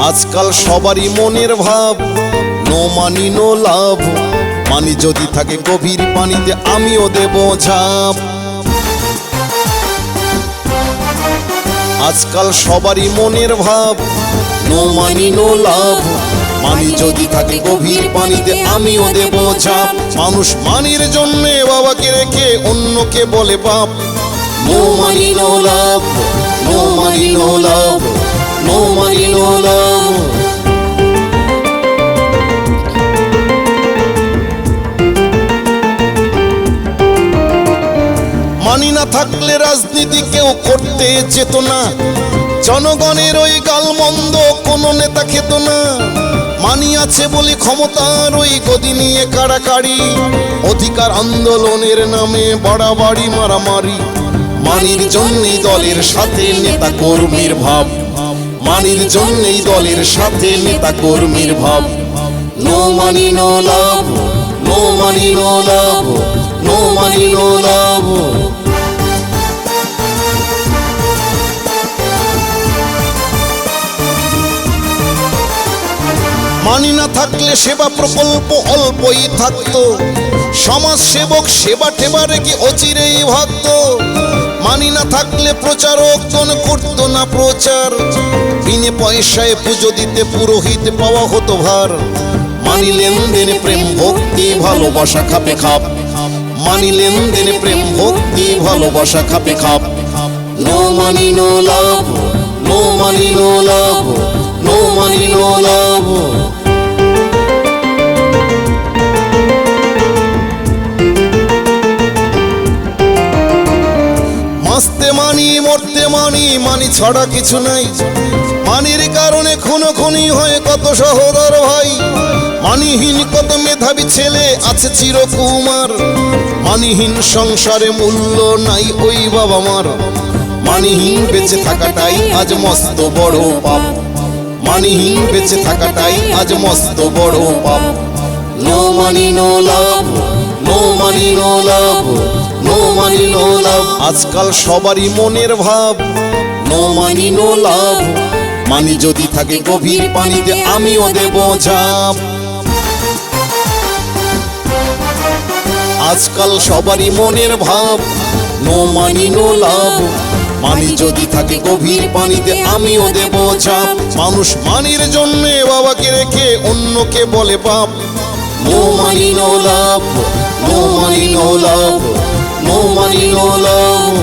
আজকাল সবারই মনের ভাব, নো মানি নো লাভ। মানি যদি থাকে গভীর পানিতে আমিও দেব ঝাঁপ। আজকাল সবারই মনের ভাব, নো মানি নো লাভ। মানি যদি থাকে গভীর পানিতে আমিও দেব ঝাঁপ। মানুষ মানির জন্যে বাবাকে রেখে অন্যকে বলে বাপ। No money no love, no money no love, no money no love. Money না থাকলে রাজনীতি কেউ করতে যেত না, জনগণের ওই গালমন্দ কোনো নেতা খেত না। মানি আছে বলে ক্ষমতার ওই গদি নিয়ে কাড়াকাড়ি, অধিকার আন্দোলনের নামে বাড়াবাড়ি মারামারি। মানির জন্যই দলের সাথে নেতা কর্মীর ভাব, মানির জন্যই দলের সাথে নেতা কর্মীর ভাব। No money no love, no money no love, no money no love. Money না থাকলে সেবা প্রকল্প অল্পই থাকতো, সমাজ সেবক সেবা টেবা রেখে অচিরেই ভাগত। মানি না থাকলে প্রচারকগণ করতো না প্রচার, বিনে পয়সায় পুজো দিতে পুরোহিত পাওয়া হতো ভার। মানি লেনদেনে প্রেম ভক্তি ভালোবাসা খাপে খাপ, মানি লেনদেনে প্রেম ভক্তি ভালোবাসা খাপে খাপ। No money no love, no money no love, no money no love. বাঁচতে মানি মরতে মানি, মানি ছাড়া কিছু নাই। মানির কারণে খুনোখুনি হয় কত সহোদর ভাই। মানিহীন কত মেধাবী ছেলে আছে চিরকুমার, মানিহীন সংসারে মূল্য নাই ওই বাবা মার। মানিহীন বেঁচে থাকাটাই আজ মস্ত বড় পাপ, মানিহীন বেঁচে থাকাটাই আজ মস্ত বড় পাপ। No money no love, no money no love, no money no love. আজকাল সবারই মনের ভাব, নো মানি নো লাভ। মানি যদি থাকে গভীর পানিতে আমিও দেব ঝাঁপ। আজকাল সবারই মনের ভাব, নো মানি নো লাভ। মানি যদি থাকে গভীর পানিতে আমিও দেব ঝাঁপ। মানুষ মানির জন্যে বাবাকে রেখে অন্যকে বলে বাপ। No money no love, no money no love, no money no লাভ।